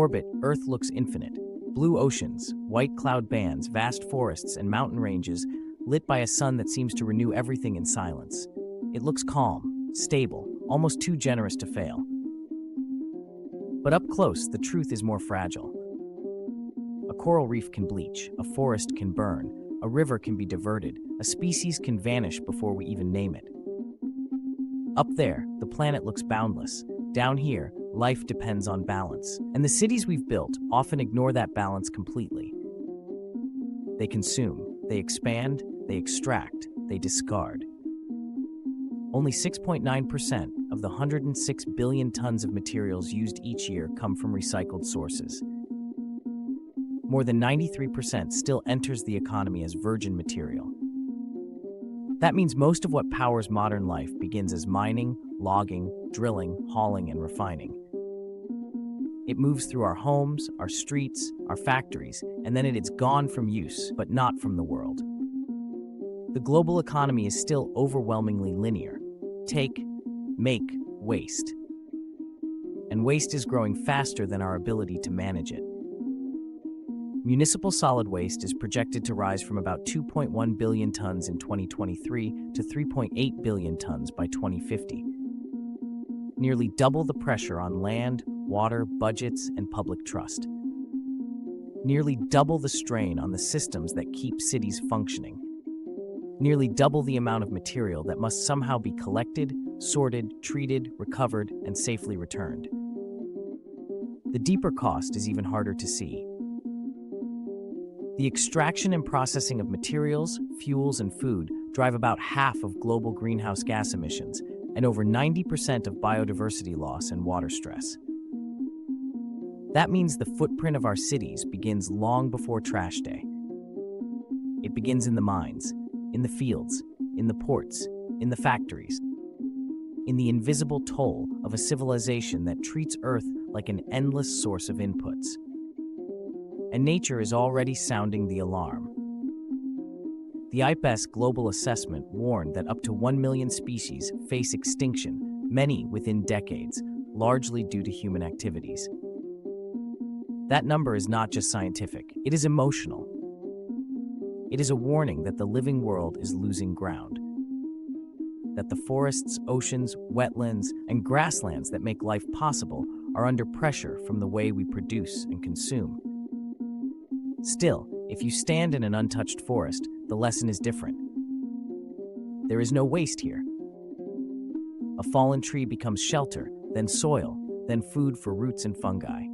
orbit, Earth looks infinite. Blue oceans, white cloud bands, vast forests, and mountain ranges lit by a sun that seems to renew everything in silence. It looks calm, stable, almost too generous to fail. But up close, the truth is more fragile. A coral reef can bleach, a forest can burn, a river can be diverted, a species can vanish before we even name it. Up there, the planet looks boundless. Down here, life depends on balance. And the cities we've built often ignore that balance completely. They consume, they expand, they extract, they discard. Only 6.9% of the 106 billion tons of materials used each year come from recycled sources. More than 93% still enters the economy as virgin material. That means most of what powers modern life begins as mining, logging, drilling, hauling, and refining. It moves through our homes, our streets, our factories, and then it's gone from use, but not from the world. The global economy is still overwhelmingly linear. Take, make, waste. And waste is growing faster than our ability to manage it. Municipal solid waste is projected to rise from about 2.1 billion tons in 2023 to 3.8 billion tons by 2050. Nearly double the pressure on land, water, budgets, and public trust. Nearly double the strain on the systems that keep cities functioning. Nearly double the amount of material that must somehow be collected, sorted, treated, recovered, and safely returned. The deeper cost is even harder to see. The extraction and processing of materials, fuels, and food drive about half of global greenhouse gas emissions and over 90% of biodiversity loss and water stress. That means the footprint of our cities begins long before trash day. It begins in the mines, in the fields, in the ports, in the factories, in the invisible toll of a civilization that treats Earth like an endless source of inputs. And nature is already sounding the alarm. The IPBES Global Assessment warned that up to 1 million species face extinction, many within decades, largely due to human activities. That number is not just scientific, it is emotional. It is a warning that the living world is losing ground. That the forests, oceans, wetlands, and grasslands that make life possible are under pressure from the way we produce and consume. Still, if you stand in an untouched forest, the lesson is different. There is no waste here. A fallen tree becomes shelter, then soil, then food for roots and fungi.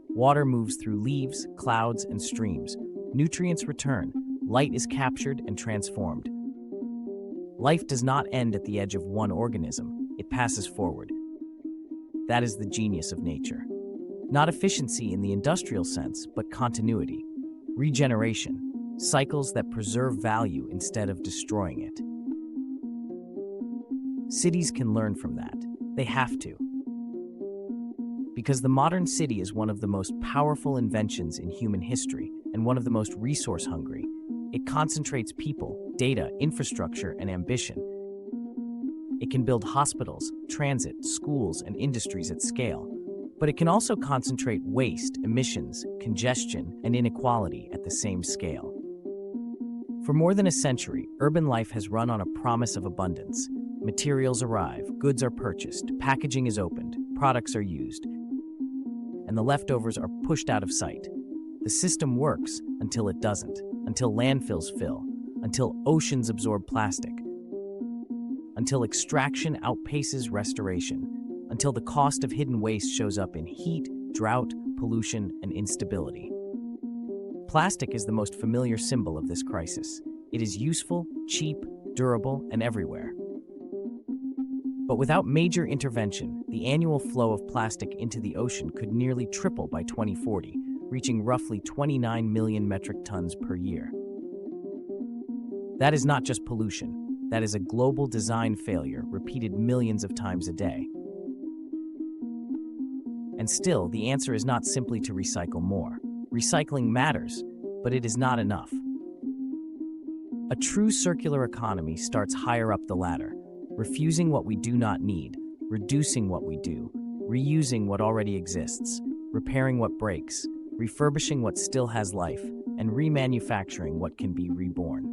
Water moves through leaves, clouds, and streams. Nutrients return, light is captured and transformed. Life does not end at the edge of one organism, it passes forward. That is the genius of nature. Not efficiency in the industrial sense, but continuity, regeneration, cycles that preserve value instead of destroying it. Cities can learn from that. They have to. Because the modern city is one of the most powerful inventions in human history and one of the most resource-hungry. It concentrates people, data, infrastructure, and ambition. It can build hospitals, transit, schools, and industries at scale. But it can also concentrate waste, emissions, congestion, and inequality at the same scale. For more than a century, urban life has run on a promise of abundance. Materials arrive, goods are purchased, packaging is opened, products are used, and the leftovers are pushed out of sight. The system works until it doesn't, until landfills fill, until oceans absorb plastic, until extraction outpaces restoration, until the cost of hidden waste shows up in heat, drought, pollution, and instability. Plastic is the most familiar symbol of this crisis. It is useful, cheap, durable, and everywhere. But without major intervention, the annual flow of plastic into the ocean could nearly triple by 2040, reaching roughly 29 million metric tons per year. That is not just pollution. That is a global design failure repeated millions of times a day. And still, the answer is not simply to recycle more. Recycling matters, but it is not enough. A true circular economy starts higher up the ladder, refusing what we do not need, reducing what we do, reusing what already exists, repairing what breaks, refurbishing what still has life, and remanufacturing what can be reborn.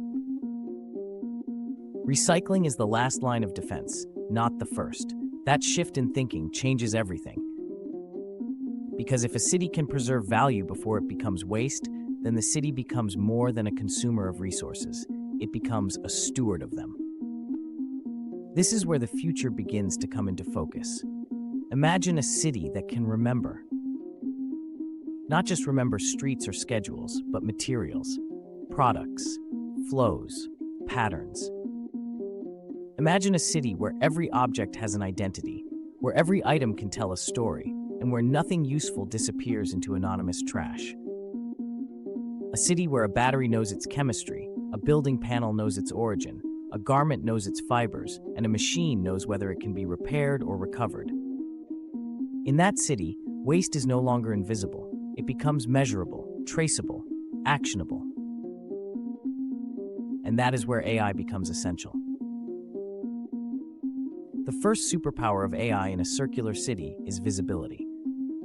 Recycling is the last line of defense, not the first. That shift in thinking changes everything. Because if a city can preserve value before it becomes waste, then the city becomes more than a consumer of resources. It becomes a steward of them. This is where the future begins to come into focus. Imagine a city that can remember. Not just remember streets or schedules, but materials, products, flows, patterns. Imagine a city where every object has an identity, where every item can tell a story, and where nothing useful disappears into anonymous trash. A city where a battery knows its chemistry, a building panel knows its origin, a garment knows its fibers, and a machine knows whether it can be repaired or recovered. In that city, waste is no longer invisible. It becomes measurable, traceable, actionable. And that is where AI becomes essential. The first superpower of AI in a circular city is visibility.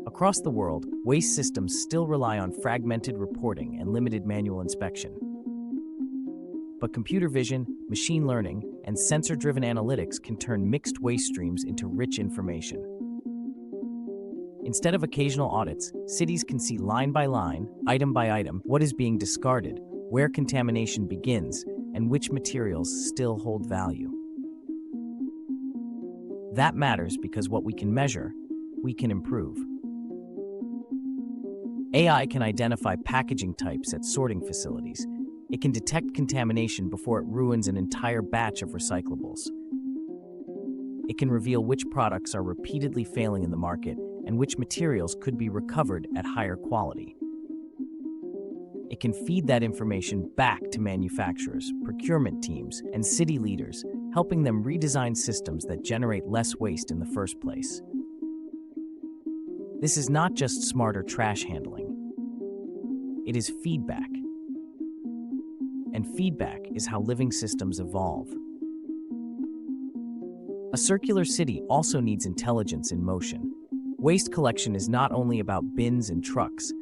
Across the world, waste systems still rely on fragmented reporting and limited manual inspection. But computer vision, machine learning, and sensor-driven analytics can turn mixed waste streams into rich information. Instead of occasional audits, cities can see line by line, item by item, what is being discarded, where contamination begins, and which materials still hold value. That matters because what we can measure, we can improve. AI can identify packaging types at sorting facilities. It can detect contamination before it ruins an entire batch of recyclables. It can reveal which products are repeatedly failing in the market and which materials could be recovered at higher quality. It can feed that information back to manufacturers, procurement teams, and city leaders, helping them redesign systems that generate less waste in the first place. This is not just smarter trash handling. It is feedback. And feedback is how living systems evolve. A circular city also needs intelligence in motion. Waste collection is not only about bins and trucks.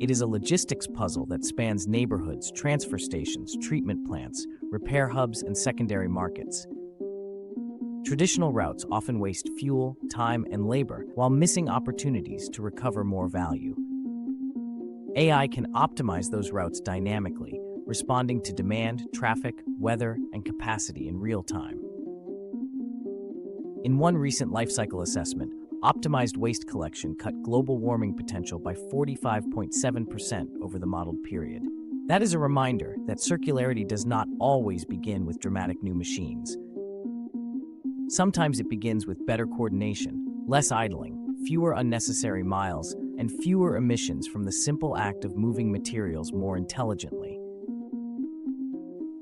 It is a logistics puzzle that spans neighborhoods, transfer stations, treatment plants, repair hubs, and secondary markets. Traditional routes often waste fuel, time, and labor while missing opportunities to recover more value. AI can optimize those routes dynamically, responding to demand, traffic, weather, and capacity in real time. In one recent life cycle assessment, optimized waste collection cut global warming potential by 45.7% over the modeled period. That is a reminder that circularity does not always begin with dramatic new machines. Sometimes it begins with better coordination, less idling, fewer unnecessary miles, and fewer emissions from the simple act of moving materials more intelligently.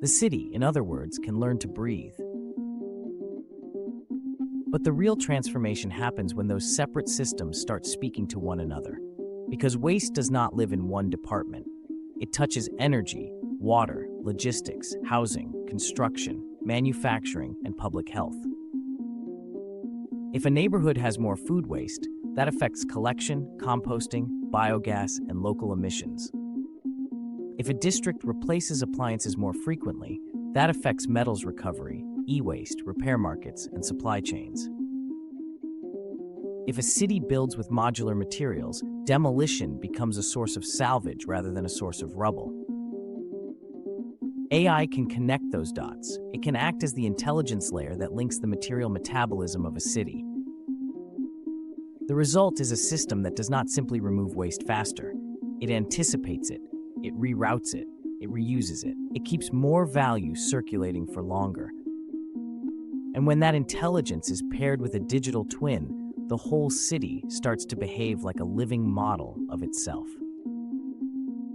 The city, in other words, can learn to breathe. But the real transformation happens when those separate systems start speaking to one another. Because waste does not live in one department. It touches energy, water, logistics, housing, construction, manufacturing, and public health. If a neighborhood has more food waste, that affects collection, composting, biogas, and local emissions. If a district replaces appliances more frequently, that affects metals recovery, e-waste, repair markets, and supply chains. If a city builds with modular materials, demolition becomes a source of salvage rather than a source of rubble. AI can connect those dots. It can act as the intelligence layer that links the material metabolism of a city. The result is a system that does not simply remove waste faster. It anticipates it, it reroutes it, it reuses it. It keeps more value circulating for longer. And when that intelligence is paired with a digital twin, the whole city starts to behave like a living model of itself.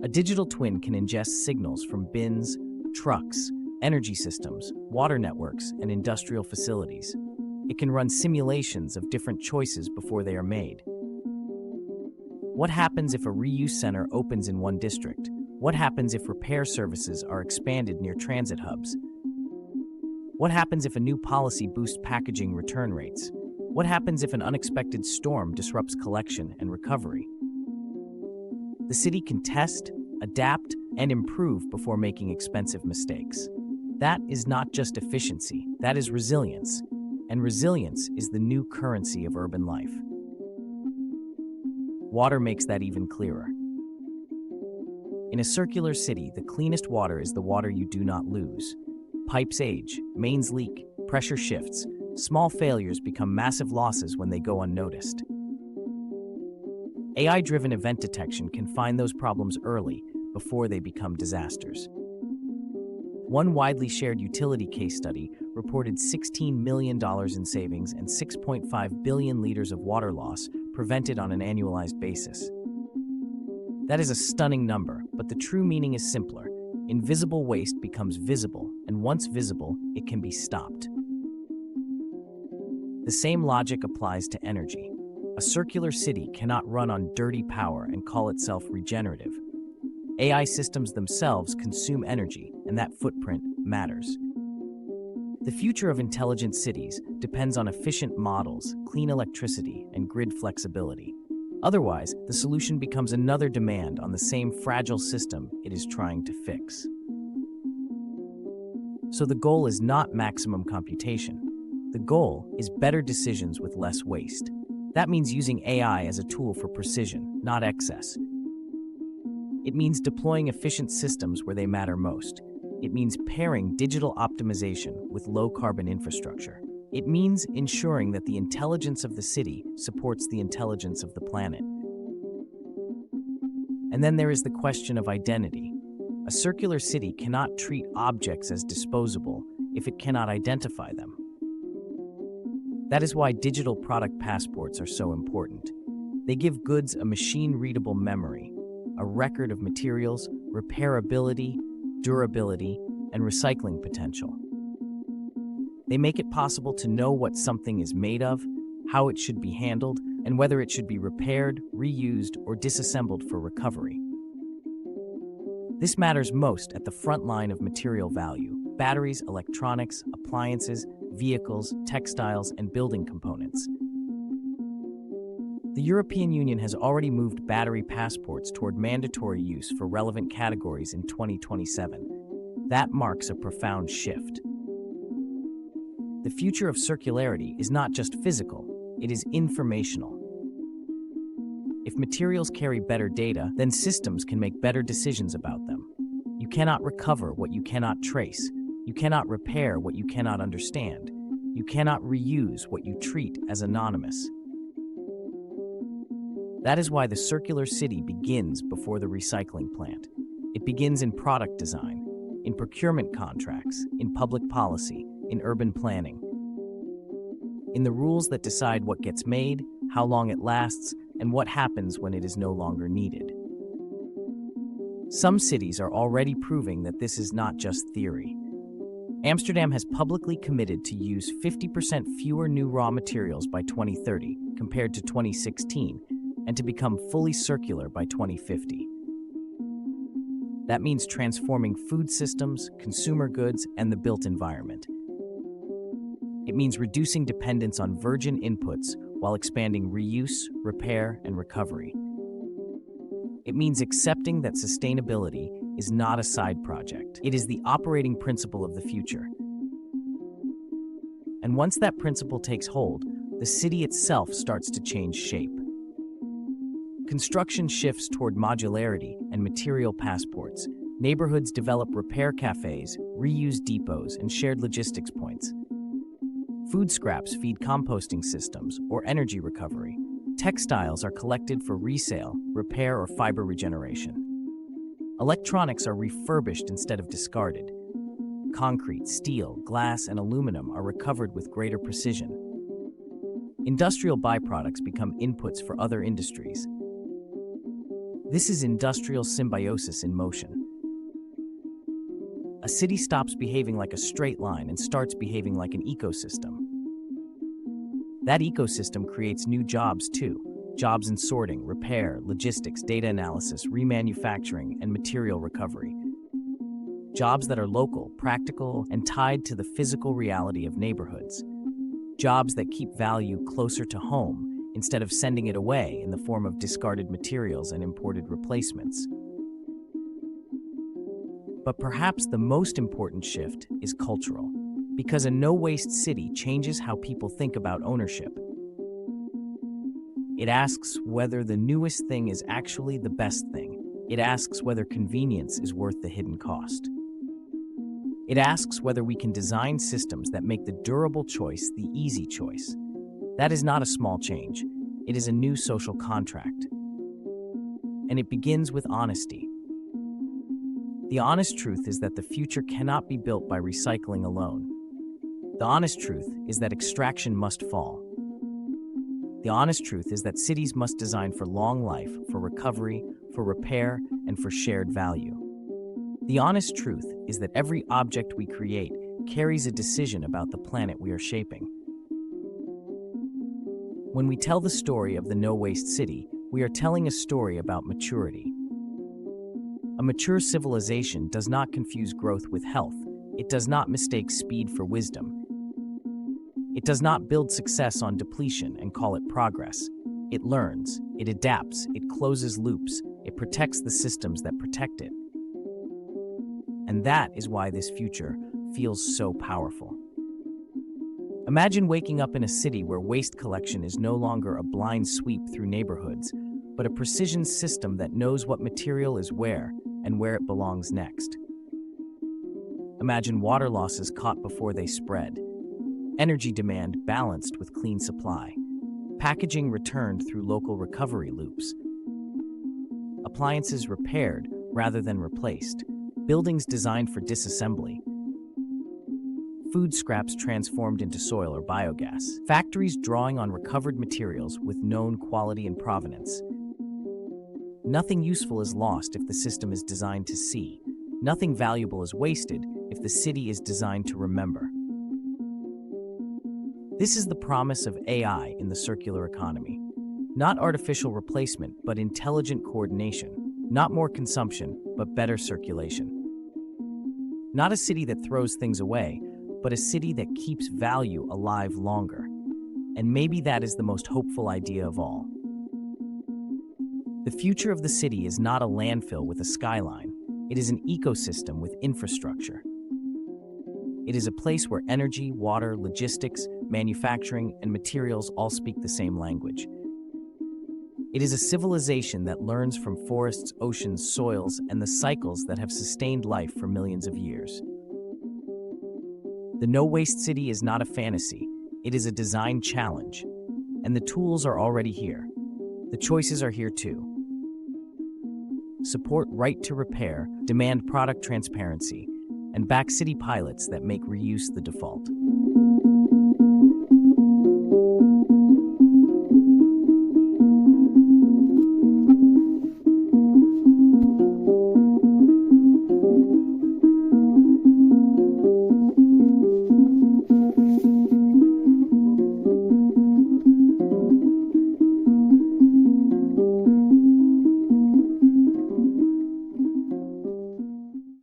A digital twin can ingest signals from bins, trucks, energy systems, water networks, and industrial facilities. It can run simulations of different choices before they are made. What happens if a reuse center opens in one district? What happens if repair services are expanded near transit hubs? What happens if a new policy boosts packaging return rates? What happens if an unexpected storm disrupts collection and recovery? The city can test, adapt, and improve before making expensive mistakes. That is not just efficiency, that is resilience. And resilience is the new currency of urban life. Water makes that even clearer. In a circular city, the cleanest water is the water you do not lose. Pipes age, mains leak, pressure shifts. Small failures become massive losses when they go unnoticed. AI-driven event detection can find those problems early before they become disasters. One widely shared utility case study reported $16 million in savings and 6.5 billion liters of water loss prevented on an annualized basis. That is a stunning number, but the true meaning is simpler. Invisible waste becomes visible, and once visible, it can be stopped. The same logic applies to energy. A circular city cannot run on dirty power and call itself regenerative. AI systems themselves consume energy, and that footprint matters. The future of intelligent cities depends on efficient models, clean electricity, and grid flexibility. Otherwise, the solution becomes another demand on the same fragile system it is trying to fix. So the goal is not maximum computation. The goal is better decisions with less waste. That means using AI as a tool for precision, not excess. It means deploying efficient systems where they matter most. It means pairing digital optimization with low-carbon infrastructure. It means ensuring that the intelligence of the city supports the intelligence of the planet. And then there is the question of identity. A circular city cannot treat objects as disposable if it cannot identify them. That is why digital product passports are so important. They give goods a machine-readable memory, a record of materials, repairability, durability, and recycling potential. They make it possible to know what something is made of, how it should be handled, and whether it should be repaired, reused, or disassembled for recovery. This matters most at the front line of material value: batteries, electronics, appliances, vehicles, textiles, and building components. The European Union has already moved battery passports toward mandatory use for relevant categories in 2027. That marks a profound shift. The future of circularity is not just physical, it is informational. If materials carry better data, then systems can make better decisions about them. You cannot recover what you cannot trace. You cannot repair what you cannot understand. You cannot reuse what you treat as anonymous. That is why the circular city begins before the recycling plant. It begins in product design, in procurement contracts, in public policy, in urban planning. In the rules that decide what gets made, how long it lasts, and what happens when it is no longer needed. Some cities are already proving that this is not just theory. Amsterdam has publicly committed to use 50% fewer new raw materials by 2030 compared to 2016, and to become fully circular by 2050. That means transforming food systems, consumer goods, and the built environment. It means reducing dependence on virgin inputs while expanding reuse, repair, and recovery. It means accepting that sustainability is not a side project. It is the operating principle of the future. And once that principle takes hold, the city itself starts to change shape. Construction shifts toward modularity and material passports. Neighborhoods develop repair cafes, reuse depots, and shared logistics points. Food scraps feed composting systems or energy recovery. Textiles are collected for resale, repair, or fiber regeneration. Electronics are refurbished instead of discarded. Concrete, steel, glass, and aluminum are recovered with greater precision. Industrial byproducts become inputs for other industries. This is industrial symbiosis in motion. A city stops behaving like a straight line and starts behaving like an ecosystem. That ecosystem creates new jobs too. Jobs in sorting, repair, logistics, data analysis, remanufacturing, and material recovery. Jobs that are local, practical, and tied to the physical reality of neighborhoods. Jobs that keep value closer to home instead of sending it away in the form of discarded materials and imported replacements. But perhaps the most important shift is cultural, because a no-waste city changes how people think about ownership. It asks whether the newest thing is actually the best thing. It asks whether convenience is worth the hidden cost. It asks whether we can design systems that make the durable choice the easy choice. That is not a small change. It is a new social contract. And it begins with honesty. The honest truth is that the future cannot be built by recycling alone. The honest truth is that extraction must fall. The honest truth is that cities must design for long life, for recovery, for repair, and for shared value. The honest truth is that every object we create carries a decision about the planet we are shaping. When we tell the story of the no-waste city, we are telling a story about maturity. A mature civilization does not confuse growth with health. It does not mistake speed for wisdom. It does not build success on depletion and call it progress. It learns, it adapts, it closes loops, it protects the systems that protect it. And that is why this future feels so powerful. Imagine waking up in a city where waste collection is no longer a blind sweep through neighborhoods, but a precision system that knows what material is where and where it belongs next. Imagine water losses caught before they spread, energy demand balanced with clean supply, packaging returned through local recovery loops, appliances repaired rather than replaced, buildings designed for disassembly, food scraps transformed into soil or biogas, factories drawing on recovered materials with known quality and provenance. Nothing useful is lost if the system is designed to see. Nothing valuable is wasted if the city is designed to remember. This is the promise of AI in the circular economy. Not artificial replacement, but intelligent coordination. Not more consumption, but better circulation. Not a city that throws things away, but a city that keeps value alive longer. And maybe that is the most hopeful idea of all. The future of the city is not a landfill with a skyline. It is an ecosystem with infrastructure. It is a place where energy, water, logistics, manufacturing, and materials all speak the same language. It is a civilization that learns from forests, oceans, soils, and the cycles that have sustained life for millions of years. The no-waste city is not a fantasy. It is a design challenge. And the tools are already here. The choices are here too. Support right to repair, demand product transparency, and back city pilots that make reuse the default.